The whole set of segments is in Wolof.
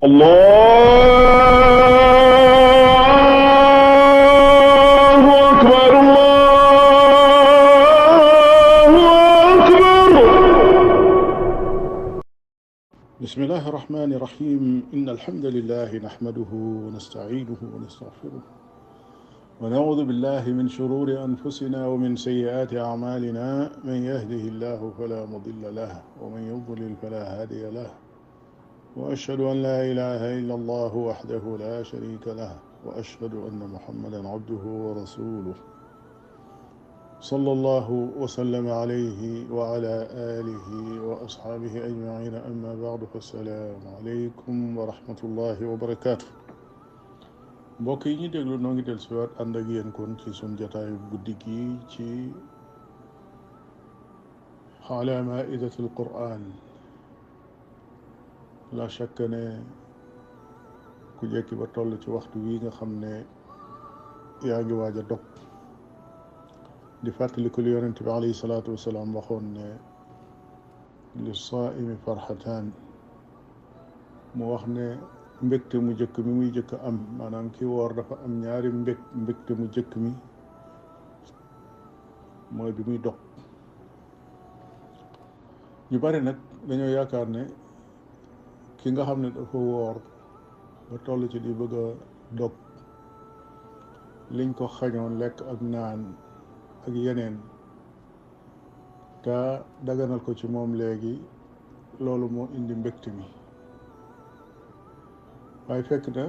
الله أكبر الله أكبر. بسم الله الرحمن الرحيم. إن الحمد لله نحمده ونستعينه ونستغفره ونعوذ بالله من شرور أنفسنا ومن سيئات أعمالنا. من يهده الله فلا مضل له ومن يضلل فلا هادي له. وأشهد أن لا إله إلا الله وحده لا شريك له وأشهد أن محمدا عبده ورسوله صلى الله وسلم عليه وعلى آله وأصحابه أجمعين. أما بعد فالسلام عليكم ورحمة الله وبركاته. mbokk yi ñu déglu noo ngi del siwaat ànd ak yéen kon ci sun jataayu guddi gi ci ala maidatul Qur'an. la chaque ne ku jekki ba toll ci waxtu wi nga xam ne yaa ngi waaj a dog di fàttaliku li yonent bi alayhi salaatu wasalaam waxoon ne li saaimi farxataan, mu wax ne mbégte mu jëkk mi muy jëkk am, maanaam ki woor dafa am ñaari mbégte mu jëkk mi mooy bi muy dog. ñu bari nag dañoo yaakaar ne ki nga xam ne dafa woor ba toll ci di bëgg a dog, liñ ko xañoon lekk ak naan ak yeneen te daganal ko ci moom léegi, loolu moo indi mbégte mi. waaye fekk na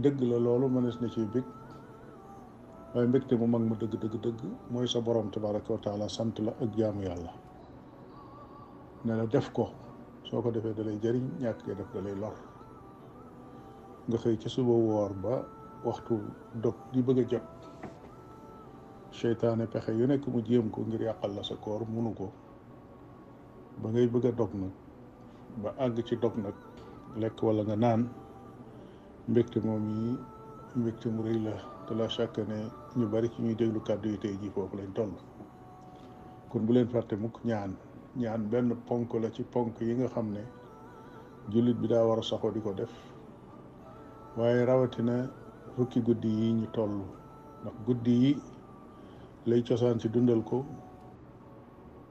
dëgg la, loolu mënees na ciy bég, waaye mbégte mu mag ma dëgg mooy sa borom tabaraka wa taala sant la ak jaamu yàlla ne la def ko. soo ko defee da lay jëriñ, ñàkk cee def da lay lor. nga xëy ci suba woor ba waxtu dog di bëgg a jot, seytaane pexe yu nekk mu jéem ko ngir yàqal la sa koor, munu ko. ba ngay bëgg a dog nag, ba àgg ci dog nag, lekk walla nga naan, mbégte moom yi mbégte mu rëy la. te la chaque ne ñu bari ci ñuy déglu kàddu yi tey jii foofu lañ toll. kon bu leen fàtte mukk ñaan benn ponk la ci ponk yi nga xam ne jullit bi daa war a saxoo di ko def. waaye rawatina fukki guddi yi ñu toll, ndax guddi yi lay cosaan ci dundal ko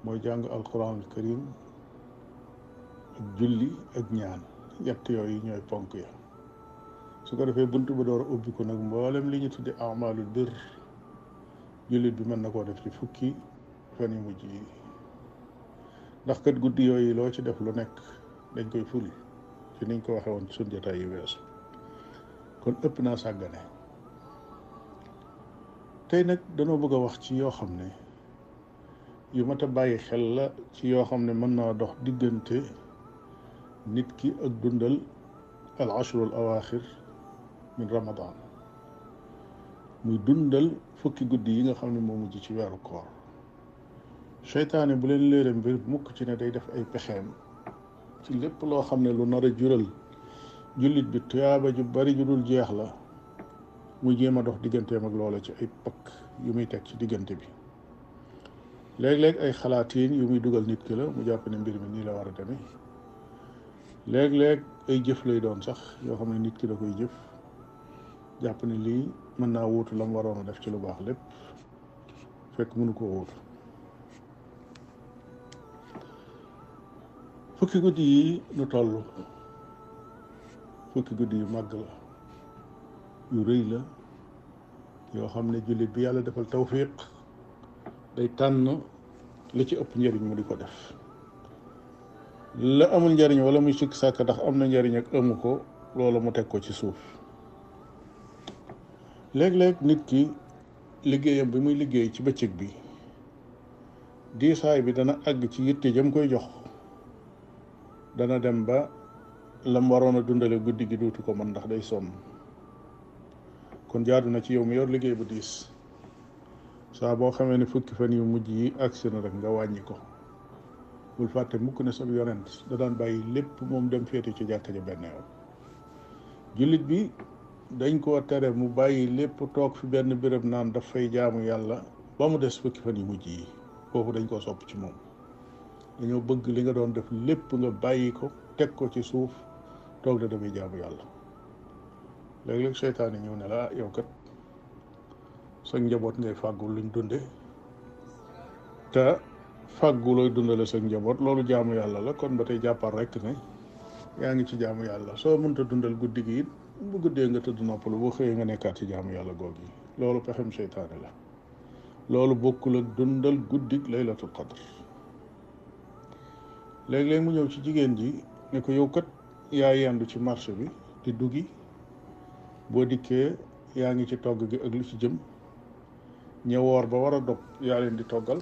mooy jàng alquranul karim ak julli ak ñaan. yett yooyu ñooy ponk ya. su ko defee bunt ba door a ubbi ko nag mboolem li ñu tudde amalul bir, jullit bi mën na koo def ci fukki fan yu mujj yi. ndax kat guddi yooyu loo ci def lu nekk dañ koy ful ci niñ ko waxe woon ci suñ jotaay yu weesu. kon ëpp naa sàggane. tey nag danoo bëgg a wax ci yoo xam ne yu mat a bàyyi xel la, ci yoo xam ne mën naa dox diggante nit ki ak dundal al ashrul awaaxir min ramadan, muy dundal fukki guddi yi nga xam ne moo mujj ci weeru koor. seytaane bu leen léere mbir mukk ci ne day def ay pexeem ci lépp loo xam ne lu nar a jural jullit bi tuyaaba ju bari ju dul jeex la, muy jéem a dox digganteem ak loola ci ay pakk yu muy teg ci diggante bi. léeg-léeg ay xalaatiin yu muy dugal nit ki la, mu jàpp ne mbir mi nii la war a demee. léeg-léeg ay jëf lay doon sax yoo xam ne nit ki da koy jëf, jàpp ne lii mën naa wuutu la mu waroon a def ci lu baax lépp, fekk mënu koo wuutu. fukki guddi yi nu toll, fukki guddi yu màgg la, yu rëy la, yoo xam ne jullit bi yàlla defal tawfiq day tànn li ci ëpp njëriñ mu di ko def. la amul njëriñ wala muy sikk sàkk ndax am na njëriñ ak amu ko, loola mu teg ko ci suuf. léeg-léeg nit ki liggéeyam bi muy liggéey ci bëccëg bi, diisaay bi dana àgg ci yitte jëm koy jox, dana dem ba lam waroon a dundale guddi gi duutu ko mën ndax day sonn. kon jaadu na ci yow mi yor liggéey bu diis, saa boo xamee ne fukki fan yu mujj yi agsi na rek nga wàññi ko. bul fàtte mukk ne sab yonent da daan bàyyi lépp moom dem féete ci jàkka ja benn yoon. jullit bi dañ koo tere mu bàyyi lépp toog fi benn béréb naan daf fay jaamu yàlla ba mu des fukki fan yu mujj yi. foofu dañ koo sopp ci moom. dañoo bëgg li nga doon def lépp nga bàyyi ko teg ko ci suuf toog da damay jaamu yàlla. léeg-léeg seytaane ñëw ne la yow kat sa njaboot ngay fàggul luñ dunde te fàggu looy dundale sa njaboot loolu jaamu yàlla la, kon ba tey jàppal rek ne yaa ngi ci jaamu yàlla. soo mënta dundal guddi gi it bu guddee nga tëdd noppalu, boo xëyee nga nekkaat ci jaamu yàlla googu yi. loolu pexem seytaane la. loolu bokkul ak dundal guddik laylatul qadr. léeg-léeg mu ñëw ci jigéen ji ne ko yow kat yaa yendu ci marché bi di duggi, boo dikkee yaa ngi ci togg gi ak lu ci jëm, ñëwoor ba war a dog yaa leen di toggal,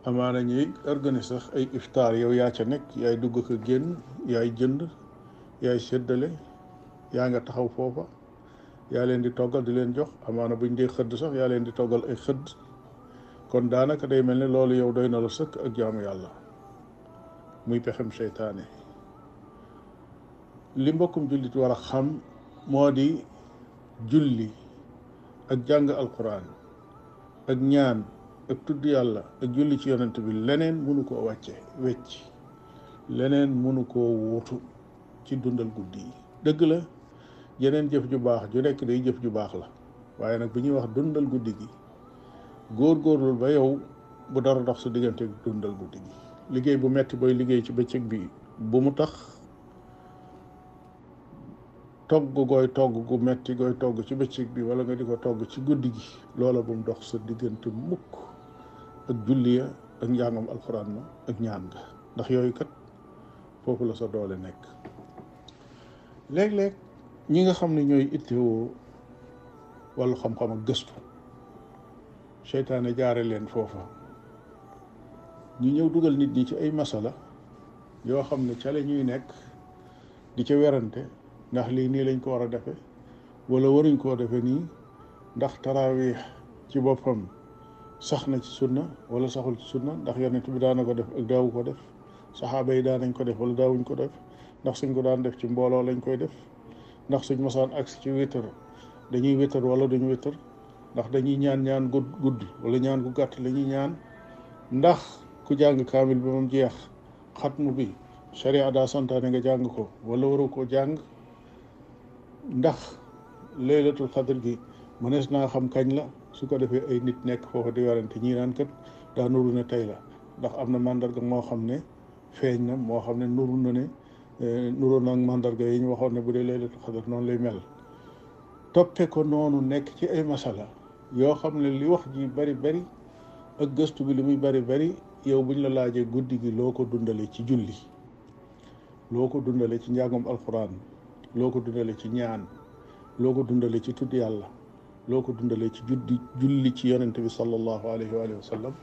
amaana ñuy organiser sax ay iftaar, yow yaa ca nekk, yaay dugg ko génn, yaay jënd, yaay séddale, yaa nga taxaw foofa, yaa leen di toggal di leen jox, amaana buñ dee xëdd sax yaa leen di toggal ay xëdd. kon daanaka day mel ne loolu yow doy na la sëkk ak jaamu yàlla. muy pexem seytaane. li mbokkum jullit war a xam moo di julli ak jàng alquran ak ñaan ak tudd yàlla ak julli ci yonent bi leneen mënu koo wecc leneen mënu koo wuutu ci dundal guddi yi. dëgg la jeneen jëf ju baax ju nekk day jëf ju baax la, waaye nag bu ñuy wax dundal guddi gi góorgóorlul ba yow bu dara dox sa diggante dundal guddi gi. liggéey bu metti booy liggéey ci bëccëg bi bu mu tax togg gu metti gooy togg ci bëccëg bi wala nga di ko togg ci guddi gi loola bu mu dox sa diggante mukk ak julli ya ak njàngam alxuraan ma ak ñaan nga, ndax yooyu kat foofu la sa doole nekk. léeg-léeg ñi nga xam ne ñooy ittewoo wàllu xam-xam ak gëstu, seytaane jaare leen foofa ñu ñëw dugal nit ñi ci ay masala yoo xam ne ca la ñuy nekk di ca werante, ndax lii nii lañ ko war a defe wala waruñ koo defe nii, ndax taraawiix ci boppam sax na ci sunna wala saxul ci sunna, ndax yonent bi daana ko def ak daawu ko def, saxaaba yi daanañ ko def wala daawuñ ko def, ndax suñ ko daan def ci mbooloo lañ koy def, ndax suñ mosaan agsi ci witr dañuy witr wala duñ witr, ndax dañuy ñaan guddi wala ñaan gu gàtt la ñuy ñaan, ndax ku jàng kaamil bi moom jeex xatmu bi sharia daa santaane nga jàng ko wala waru koo jàng, ndax laylatul xadr gi mënees naa xam kañ la. su ko defee ay nit nekk foofa di werante, ñii naan kat daa nuru ne tey la, ndax am na mandarga moo xam ne feeñ na, moo xam ne nuru na ne nuru na mandarga yi ñu waxoon ne bu dee laylatul xadr noonu lay mel. toppe ko noonu nekk ci ay masala yoo xam ne li wax ji bari bari ak gëstu bi li muy bari bari, yow buñ la laajee guddi gi loo ko dundale ci julli, loo ko dundale ci njàngum alquran, loo ko dundale ci ñaan, loo ko dundale ci tudd yàlla, loo ko dundale ci julli ci yonente bi sallallahu alayhi wa sallam,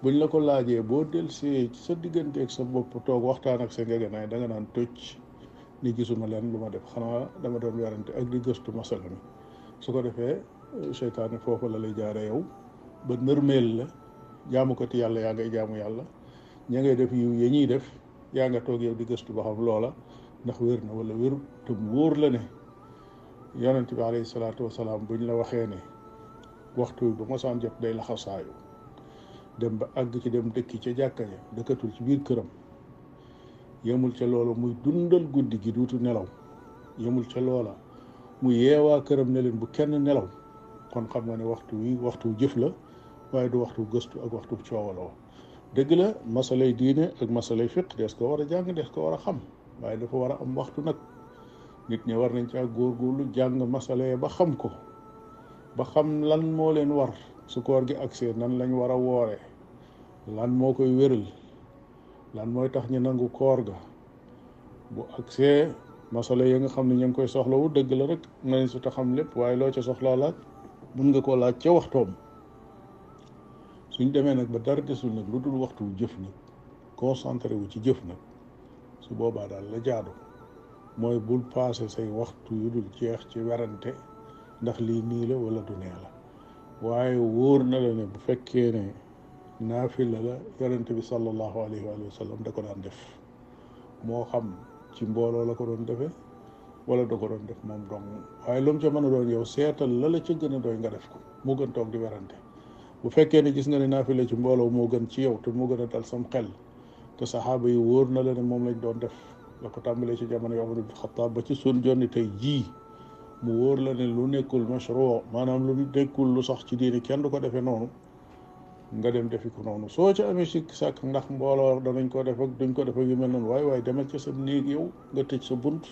buñ la ko laajee boo delsee ci sa digganteeg sa bopp toog waxtaan ak sa ngeganaay da nga naan tocc ni gisuma leen lu ma def, xanaa dama doon werante ak di gëstu masala mi. su ko defee seytaane foofu la lay jaare yow ba nërmeel la. jaamukati yàlla yaa ngay jaamu yàlla, ña ngay def yiw ya ñuy def, yaa nga toog yow di gëstu ba xam loola ndax wér na wala wér, te mu wóor la ne yonent bi alayhi salaatu wasalaam buñ la waxee ne waxtu bi ba mosaan jot day laxasaayu dem ba àgg ci dem dëkki ca jàkka ja, dëkkatul ci biir këram, yemul ca loola muy dundal guddi gi duutu nelaw, yemul ca loola mu yeewaa këram ne leen bu kenn nelaw. kon xam nga ne waxtu wi waxtu jëf la, waaye du waxtu gëstu ak waxtu coowaloo. dëgg la masalay diine ak masalay fiq des ko war a jàng, des ko war a xam, waaye dafa war a am waxtu nag. nit ñi war nañ caa góorgóorlu jàng masala ba xam ko, ba xam lan moo leen war su koor gi agsee, nan lañ war a woore, lan moo koy wéral, lan mooy tax ñu nangu koor ga. bu agsee masala yi nga xam ne ñu ngi koy soxlawu, dëgg la rek nañ su ta xam lépp, waaye loo ca soxlaa laaj mun nga koo laaj ca waxtoom. suñ demee nag ba dara desul nag lu dul waxtu wu jëf nag, concentré wu ci jëf nag, su boobaa daal la jaadu mooy bul paase say waxtu yu dul jeex ci werante ndax lii nii la wala du nee la. waaye wóor na la ne bu fekkee ne naafila la yonente bi sallallahu alayhi wa sallam da ko daan def, moo xam ci mbooloo la ko doon defee wala da ko doon def moom dong. waaye lu mu ca mën a doon yow seetal la ca gën a doy nga def ko, moo gën toog di werante. bu fekkee ne gis nga ne naafila ci mbooloo moo gën ci yow te moo gën a dal sam xel, te saxaaba yi wóor na la ne moom lañ doon def, la ko tàmbalee ci jamono Omar ibn Xattaab ba ci sun jonni tey jii mu wóor la ne lu nekkul mashruu maanaam lu nekkul lu sax ci diini kenn du ko defee noonu nga dem defi ko noonu soo ca amee sikk sàkk ndax mbooloo danañ ko def ak duñ ko def ak yu mel noonu waaye demal ca sa néeg yow nga tëj sa bunt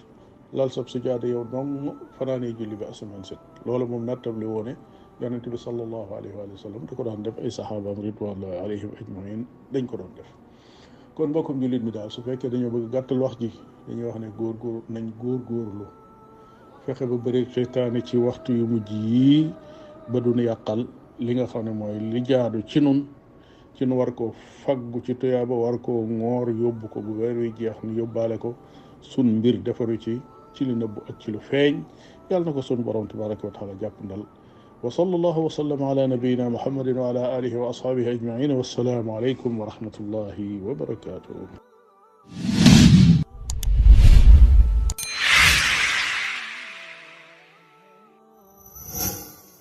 lal sab sujaada yow dong fanaanee julli ba asamaan set loolu moom nattable woone yonent bi sallallahu alayhi wa sallam da ko daan def ay saxaabaam ridwanullahi alayhim ajmain dañ ko doon def kon mbokkum jullit mi daal su fekkee dañoo bëgg gàttal wax ji dañuy wax ne góorgóorlu fexe ba bëri seytaane ci waxtu yu mujj yi ba duñu yàqal li nga xam ne mooy li jaadu ci nun war ko faggu ci tuyaaba war ko ngoor yóbbu ko bu weer wi jeex ni yóbbaale ko sun mbir defaru ci li nëbbu ak ci lu feeñ yàlla na ko sun borom tabaraka wa taala jàppandal wa sallallahu wa sallam ala nabiyyina muhammadin wa ala alihi wa ashabihi ajmain wassalaamu alaykum wa rahmatullahi wa barakatuh